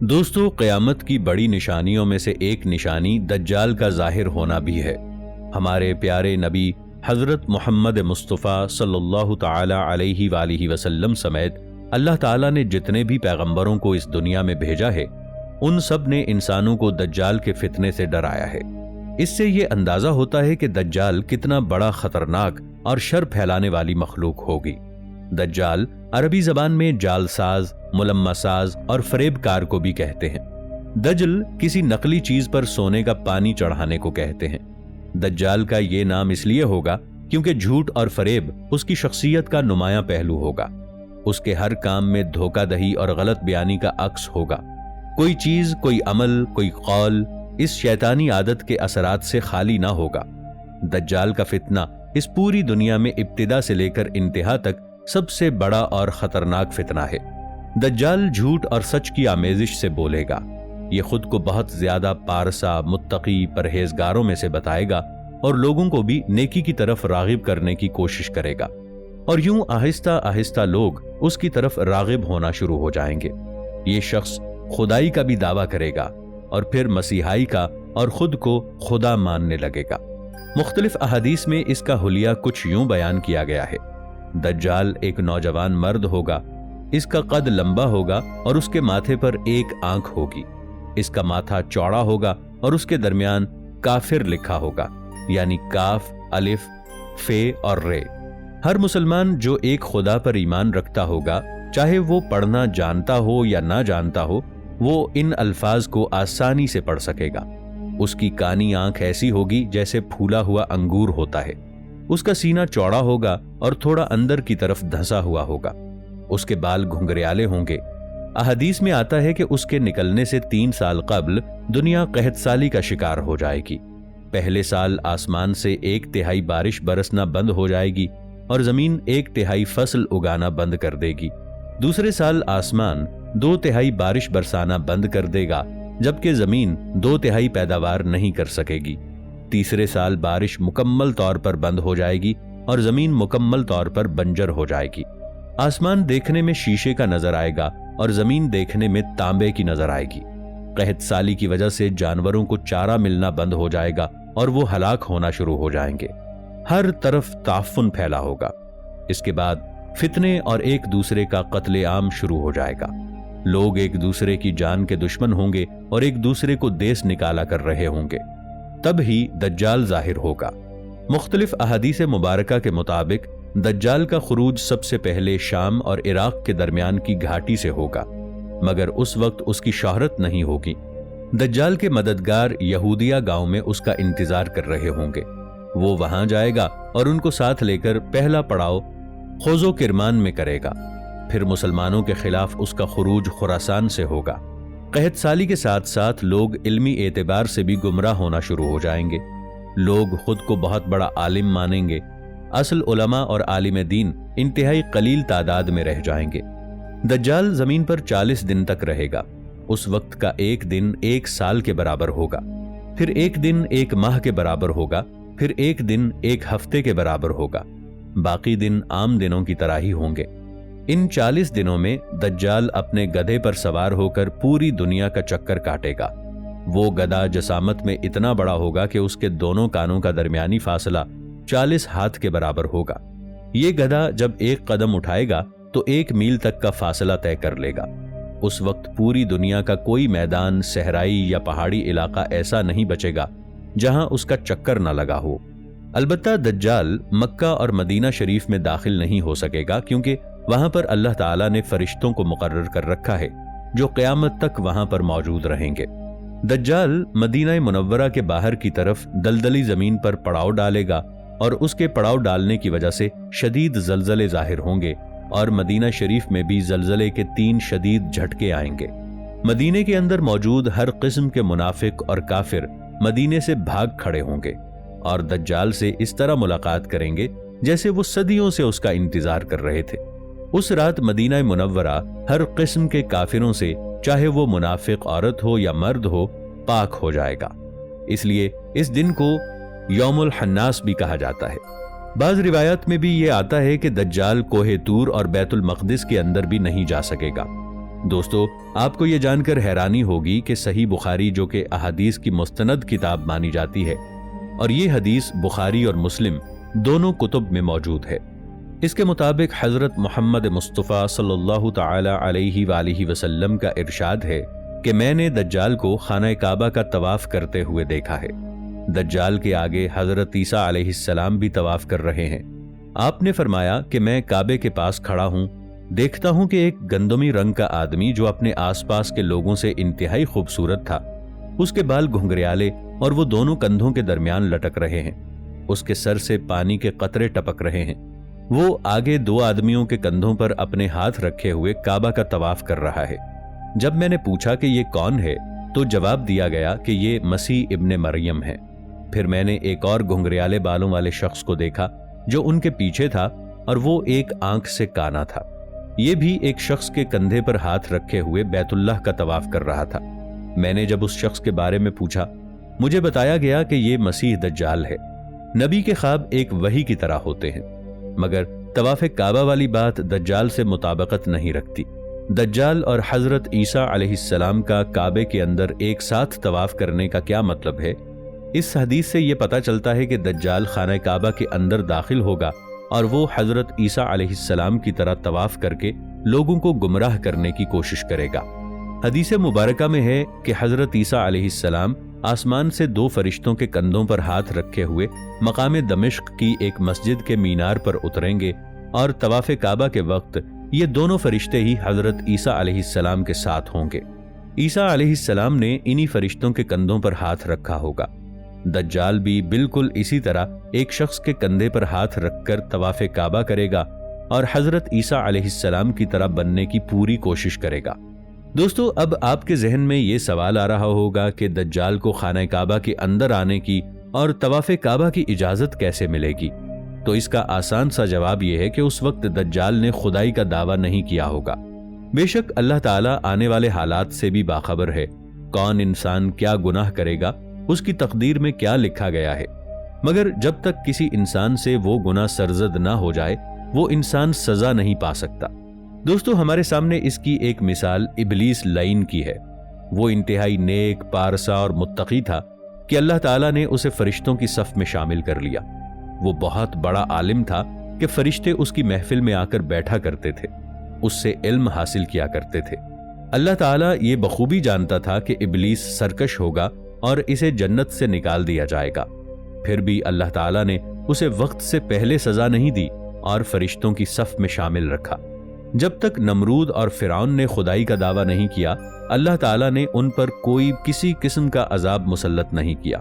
دوستو، قیامت کی بڑی نشانیوں میں سے ایک نشانی دجال کا ظاہر ہونا بھی ہے۔ ہمارے پیارے نبی حضرت محمد مصطفیٰ صلی اللہ تعالی علیہ وآلہ وسلم سمیت اللہ تعالیٰ نے جتنے بھی پیغمبروں کو اس دنیا میں بھیجا ہے، ان سب نے انسانوں کو دجال کے فتنے سے ڈرایا ہے۔ اس سے یہ اندازہ ہوتا ہے کہ دجال کتنا بڑا خطرناک اور شر پھیلانے والی مخلوق ہوگی۔ دجال عربی زبان میں جال ساز، ملمہ ساز اور فریب کار کو بھی کہتے ہیں۔ دجل کسی نقلی چیز پر سونے کا پانی چڑھانے کو کہتے ہیں۔ دجال کا یہ نام اس لیے ہوگا کیونکہ جھوٹ اور فریب اس کی شخصیت کا نمایاں پہلو ہوگا۔ اس کے ہر کام میں دھوکہ دہی اور غلط بیانی کا عکس ہوگا۔ کوئی چیز، کوئی عمل، کوئی قول اس شیطانی عادت کے اثرات سے خالی نہ ہوگا۔ دجال کا فتنہ اس پوری دنیا میں ابتدا سے لے کر انتہا تک سب سے بڑا اور خطرناک فتنہ ہے۔ دجال جھوٹ اور سچ کی آمیزش سے بولے گا۔ یہ خود کو بہت زیادہ پارسا، متقی، پرہیزگاروں میں سے بتائے گا اور لوگوں کو بھی نیکی کی طرف راغب کرنے کی کوشش کرے گا، اور یوں آہستہ آہستہ لوگ اس کی طرف راغب ہونا شروع ہو جائیں گے۔ یہ شخص خدائی کا بھی دعویٰ کرے گا اور پھر مسیحائی کا، اور خود کو خدا ماننے لگے گا۔ مختلف احادیث میں اس کا حلیہ کچھ یوں بیان کیا گیا ہے۔ دجال ایک نوجوان مرد ہوگا، اس کا قد لمبا ہوگا اور اس کے ماتھے پر ایک آنکھ ہوگی۔ اس کا ماتھا چوڑا ہوگا اور اس کے درمیان کافر لکھا ہوگا، یعنی کاف، الف، فے اور رے۔ ہر مسلمان جو ایک خدا پر ایمان رکھتا ہوگا، چاہے وہ پڑھنا جانتا ہو یا نہ جانتا ہو، وہ ان الفاظ کو آسانی سے پڑھ سکے گا۔ اس کی کانی آنکھ ایسی ہوگی جیسے پھولا ہوا انگور ہوتا ہے۔ اس کا سینہ چوڑا ہوگا اور تھوڑا اندر کی طرف دھنسا ہوا ہوگا۔ اس کے بال گھنگریالے ہوں گے۔ احادیث میں آتا ہے کہ اس کے نکلنے سے 3 سال قبل دنیا قحط سالی کا شکار ہو جائے گی۔ پہلے سال آسمان سے 1/3 بارش برسنا بند ہو جائے گی اور زمین 1/3 فصل اگانا بند کر دے گی۔ دوسرے سال آسمان 2/3 بارش برسانا بند کر دے گا، جبکہ زمین 2/3 پیداوار نہیں کر سکے گی۔ تیسرے سال بارش مکمل طور پر بند ہو جائے گی اور زمین مکمل طور پر بنجر ہو جائے گی۔ آسمان دیکھنے میں شیشے کا نظر آئے گا اور زمین دیکھنے میں تانبے کی نظر آئے گی۔ قحط سالی کی وجہ سے جانوروں کو چارہ ملنا بند ہو جائے گا اور وہ ہلاک ہونا شروع ہو جائیں گے۔ ہر طرف تعفن پھیلا ہوگا۔ اس کے بعد فتنے اور ایک دوسرے کا قتل عام شروع ہو جائے گا۔ لوگ ایک دوسرے کی جان کے دشمن ہوں گے اور ایک دوسرے کو دیس نکالا کر رہے ہوں گے۔ تب ہی دجال ظاہر ہوگا۔ مختلف احادیث مبارکہ کے مطابق دجال کا خروج سب سے پہلے شام اور عراق کے درمیان کی گھاٹی سے ہوگا، مگر اس وقت اس کی شہرت نہیں ہوگی۔ دجال کے مددگار یہودیہ گاؤں میں اس کا انتظار کر رہے ہوں گے۔ وہ وہاں جائے گا اور ان کو ساتھ لے کر پہلا پڑاؤ خوز و کرمان میں کرے گا۔ پھر مسلمانوں کے خلاف اس کا خروج خراسان سے ہوگا۔ قحط سالی کے ساتھ ساتھ لوگ علمی اعتبار سے بھی گمراہ ہونا شروع ہو جائیں گے۔ لوگ خود کو بہت بڑا عالم مانیں گے۔ اصل علماء اور عالم دین انتہائی قلیل تعداد میں رہ جائیں گے۔ دجال زمین پر 40 دن تک رہے گا۔ اس وقت کا ایک دن 1 سال کے برابر ہوگا، پھر ایک دن 1 ماہ کے برابر ہوگا، پھر ایک دن 1 ہفتے کے برابر ہوگا۔ باقی دن عام دنوں کی طرح ہی ہوں گے۔ ان 40 دنوں میں دجال اپنے گدھے پر سوار ہو کر پوری دنیا کا چکر کاٹے گا۔ وہ گدھا جسامت میں اتنا بڑا ہوگا کہ اس کے دونوں کانوں کا درمیانی فاصلہ 40 ہاتھ کے برابر ہوگا۔ یہ گدھا جب ایک قدم اٹھائے گا تو 1 میل تک کا فاصلہ طے کر لے گا۔ اس وقت پوری دنیا کا کوئی میدان، صحرائی یا پہاڑی علاقہ ایسا نہیں بچے گا جہاں اس کا چکر نہ لگا ہو۔ البتہ دجال مکہ اور مدینہ شریف میں داخل نہیں ہو سکے گا، کیونکہ وہاں پر اللہ تعالیٰ نے فرشتوں کو مقرر کر رکھا ہے جو قیامت تک وہاں پر موجود رہیں گے۔ دجال مدینہ منورہ کے باہر کی طرف دلدلی زمین پر پڑاؤ ڈالے گا، اور اس کے پڑاؤ ڈالنے کی وجہ سے شدید زلزلے ظاہر ہوں گے، اور مدینہ شریف میں بھی زلزلے کے 3 شدید جھٹکے آئیں گے۔ مدینے کے اندر موجود ہر قسم کے منافق اور کافر مدینے سے بھاگ کھڑے ہوں گے اور دجال سے اس طرح ملاقات کریں گے جیسے وہ صدیوں سے اس کا انتظار کر رہے تھے۔ اس رات مدینہ منورہ ہر قسم کے کافروں سے، چاہے وہ منافق عورت ہو یا مرد ہو، پاک ہو جائے گا۔ اس لیے اس دن کو یوم الحناس بھی کہا جاتا ہے۔ بعض روایات میں بھی یہ آتا ہے کہ دجال کوہ طور اور بیت المقدس کے اندر بھی نہیں جا سکے گا۔ دوستو، آپ کو یہ جان کر حیرانی ہوگی کہ صحیح بخاری، جو کہ احادیث کی مستند کتاب مانی جاتی ہے، اور یہ حدیث بخاری اور مسلم دونوں کتب میں موجود ہے، اس کے مطابق حضرت محمد مصطفیٰ صلی اللہ تعالی علیہ وآلہ وسلم کا ارشاد ہے کہ میں نے دجال کو خانہ کعبہ کا طواف کرتے ہوئے دیکھا ہے۔ دجال کے آگے حضرت عیسیٰ علیہ السلام بھی طواف کر رہے ہیں۔ آپ نے فرمایا کہ میں کعبے کے پاس کھڑا ہوں، دیکھتا ہوں کہ ایک گندمی رنگ کا آدمی جو اپنے آس پاس کے لوگوں سے انتہائی خوبصورت تھا، اس کے بال گھنگریالے اور وہ دونوں کندھوں کے درمیان لٹک رہے ہیں، اس کے سر سے پانی کے قطرے ٹپک رہے ہیں۔ وہ آگے دو آدمیوں کے کندھوں پر اپنے ہاتھ رکھے ہوئے کعبہ کا طواف کر رہا ہے۔ جب میں نے پوچھا کہ یہ کون ہے تو جواب دیا گیا کہ یہ مسیح ابن مریم ہے۔ پھر میں نے ایک اور گھنگریالے بالوں والے شخص کو دیکھا جو ان کے پیچھے تھا، اور وہ ایک آنکھ سے کانا تھا۔ یہ بھی ایک شخص کے کندھے پر ہاتھ رکھے ہوئے بیت اللہ کا طواف کر رہا تھا۔ میں نے جب اس شخص کے بارے میں پوچھا، مجھے بتایا گیا کہ یہ مسیح دجال ہے۔ نبی کے خواب ایک وحی کی طرح ہوتے ہیں، مگر طواف کعبہ والی بات دجال سے مطابقت نہیں رکھتی۔ دجال اور حضرت عیسیٰ علیہ السلام کا کعبے کے اندر ایک ساتھ طواف کرنے کا کیا مطلب ہے؟ اس حدیث سے یہ پتہ چلتا ہے کہ دجال خانہ کعبہ کے اندر داخل ہوگا اور وہ حضرت عیسیٰ علیہ السلام کی طرح طواف کر کے لوگوں کو گمراہ کرنے کی کوشش کرے گا۔ حدیث مبارکہ میں ہے کہ حضرت عیسیٰ علیہ السلام آسمان سے دو فرشتوں کے کندھوں پر ہاتھ رکھے ہوئے مقام دمشق کی ایک مسجد کے مینار پر اتریں گے، اور طواف کعبہ کے وقت یہ دونوں فرشتے ہی حضرت عیسیٰ علیہ السلام کے ساتھ ہوں گے۔ عیسیٰ علیہ السلام نے انہی فرشتوں کے کندھوں پر ہاتھ رکھا ہوگا۔ دجال بھی بالکل اسی طرح ایک شخص کے کندھے پر ہاتھ رکھ کر طواف کعبہ کرے گا اور حضرت عیسیٰ علیہ السلام کی طرح بننے کی پوری کوشش کرے گا۔ دوستو، اب آپ کے ذہن میں یہ سوال آ رہا ہوگا کہ دجال کو خانہ کعبہ کے اندر آنے کی اور طواف کعبہ کی اجازت کیسے ملے گی؟ تو اس کا آسان سا جواب یہ ہے کہ اس وقت دجال نے خدائی کا دعویٰ نہیں کیا ہوگا۔ بے شک اللہ تعالیٰ آنے والے حالات سے بھی باخبر ہے، کون انسان کیا گناہ کرے گا، اس کی تقدیر میں کیا لکھا گیا ہے، مگر جب تک کسی انسان سے وہ گناہ سرزد نہ ہو جائے وہ انسان سزا نہیں پا سکتا۔ دوستو، ہمارے سامنے اس کی ایک مثال ابلیس لعین کی ہے۔ وہ انتہائی نیک، پارسا اور متقی تھا کہ اللہ تعالیٰ نے اسے فرشتوں کی صف میں شامل کر لیا۔ وہ بہت بڑا عالم تھا کہ فرشتے اس کی محفل میں آ کر بیٹھا کرتے تھے، اس سے علم حاصل کیا کرتے تھے۔ اللہ تعالیٰ یہ بخوبی جانتا تھا کہ ابلیس سرکش ہوگا اور اسے جنت سے نکال دیا جائے گا، پھر بھی اللہ تعالیٰ نے اسے وقت سے پہلے سزا نہیں دی اور فرشتوں کی صف میں شامل رکھا۔ جب تک نمرود اور فرعون نے خدائی کا دعویٰ نہیں کیا، اللہ تعالیٰ نے ان پر کوئی کسی قسم کا عذاب مسلط نہیں کیا۔